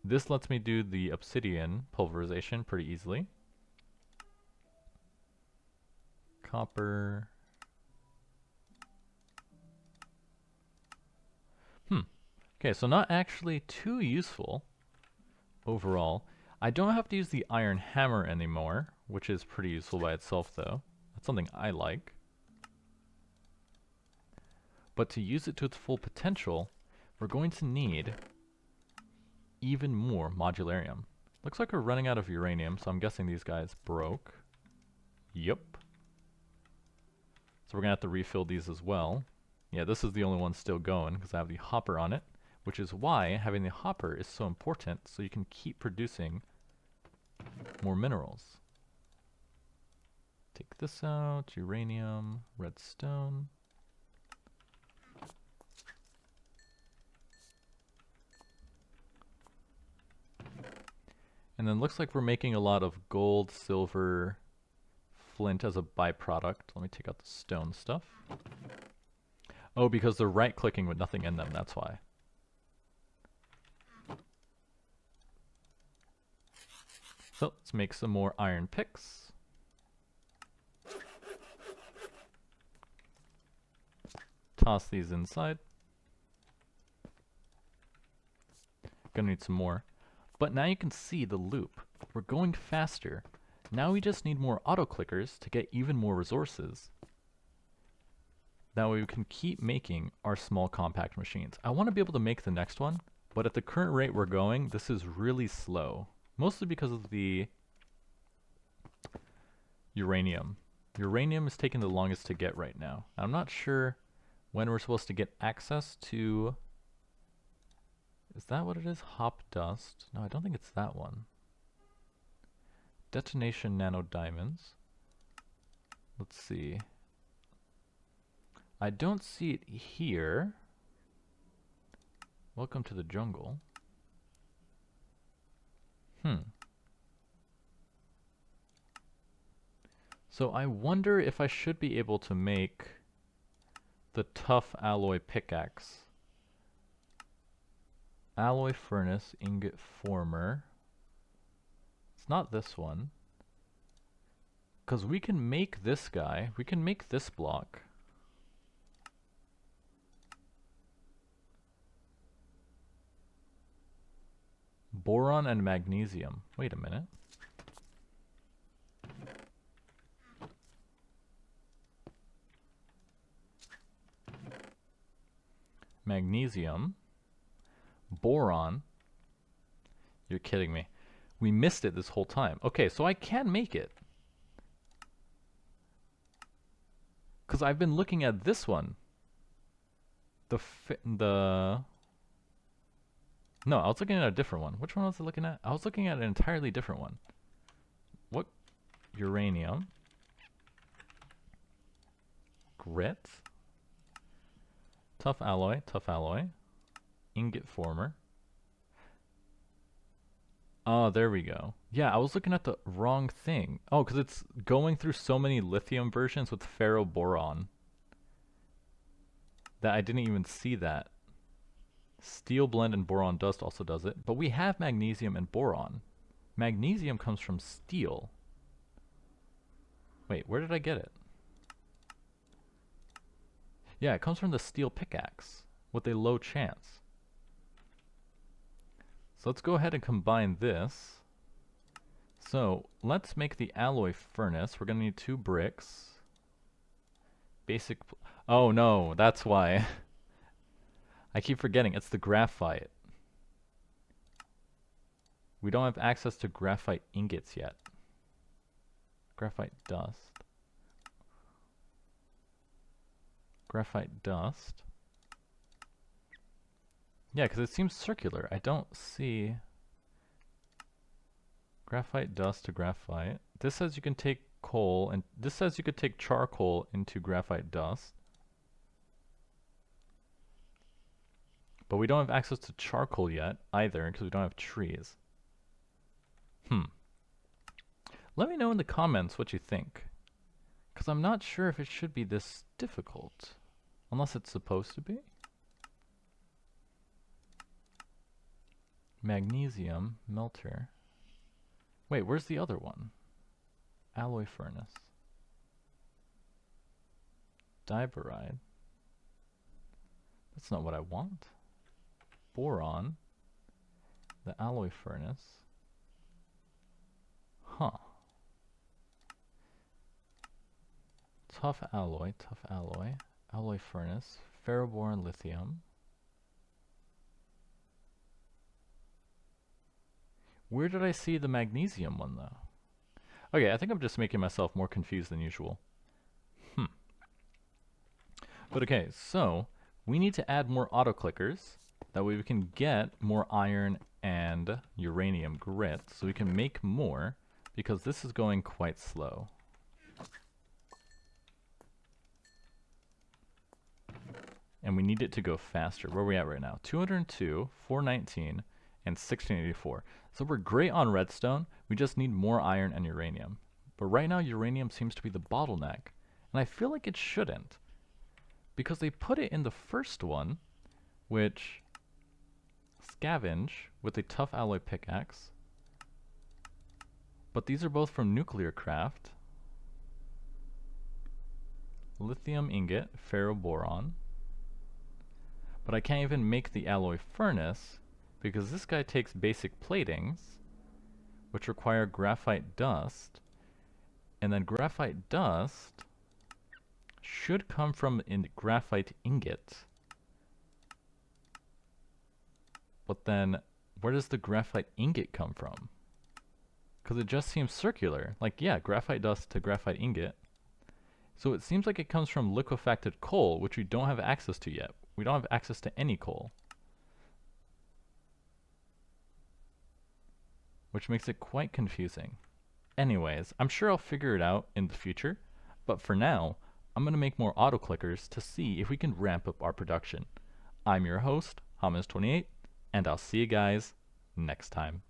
This lets me do the obsidian pulverization pretty easily. Copper. Okay, so not actually too useful overall. I don't have to use the iron hammer anymore, which is pretty useful by itself though. That's something I like. But to use it to its full potential, we're going to need even more modularium. Looks like we're running out of uranium, so I'm guessing these guys broke. Yep. So we're going to have to refill these as well. Yeah, this is the only one still going because I have the hopper on it, which is why having the hopper is so important, so you can keep producing more minerals. Take this out, uranium, redstone. And then looks like we're making a lot of gold, silver, flint as a byproduct. Let me take out the stone stuff. Oh, because they're right-clicking with nothing in them, that's why. So let's make some more iron picks. Toss these inside. Gonna need some more. But now you can see the loop. We're going faster. Now we just need more auto-clickers to get even more resources. That way we can keep making our small compact machines. I want to be able to make the next one, but at the current rate we're going, this is really slow. Mostly because of the uranium. Uranium is taking the longest to get right now. I'm not sure when we're supposed to get access to... Is that what it is? Hop dust? No, I don't think it's that one. Detonation nanodiamonds. Let's see. I don't see it here. Welcome to the jungle. So I wonder if I should be able to make the tough alloy pickaxe. Alloy furnace, ingot former. It's not this one. Because we can make this guy, we can make this block. Boron and magnesium. Wait a minute. Magnesium. Boron. You're kidding me. We missed it this whole time. Okay, so I can make it. Because I've been looking at this one. No, I was looking at a different one. Which one was I looking at? I was looking at an entirely different one. What? Uranium. Grit. Tough alloy, tough alloy. Ingot former. Oh, there we go. Yeah, I was looking at the wrong thing. Oh, because it's going through so many lithium versions with ferroboron that I didn't even see that. Steel blend and boron dust also does it, but we have magnesium and boron. Magnesium comes from steel. Wait, where did I get it? Yeah, it comes from the steel pickaxe with a low chance. So let's go ahead and combine this. So let's make the alloy furnace. We're going to need 2 bricks. Basic. Oh no, that's why. I keep forgetting, it's the graphite. We don't have access to graphite ingots yet. Graphite dust. Graphite dust. Yeah, because it seems circular. I don't see graphite dust to graphite. This says you can take coal, and this says you could take charcoal into graphite dust. But we don't have access to charcoal yet either, because we don't have trees. Let me know in the comments what you think, because I'm not sure if it should be this difficult, unless it's supposed to be. Magnesium melter. Wait, where's the other one? Alloy furnace. Diboride. That's not what I want. Boron. The alloy furnace. Huh. Tough alloy, alloy furnace, ferroboron lithium. Where did I see the magnesium one though? Okay, I think I'm just making myself more confused than usual. But okay, so we need to add more auto clickers. That way we can get more iron and uranium grit, so we can make more, because this is going quite slow. And we need it to go faster. Where are we at right now? 202, 419, and 1684. So we're great on redstone. We just need more iron and uranium. But right now uranium seems to be the bottleneck. And I feel like it shouldn't, because they put it in the first one, which scavenge with a tough alloy pickaxe. But these are both from nuclear craft. Lithium ingot, ferroboron. But I can't even make the alloy furnace because this guy takes basic platings, which require graphite dust. And then graphite dust should come from a graphite ingot. But then, where does the graphite ingot come from? Because it just seems circular. Like, yeah, graphite dust to graphite ingot. So it seems like it comes from liquefacted coal, which we don't have access to yet. We don't have access to any coal. Which makes it quite confusing. Anyways, I'm sure I'll figure it out in the future. But for now, I'm going to make more auto clickers to see if we can ramp up our production. I'm your host, Hamas28, and I'll see you guys next time.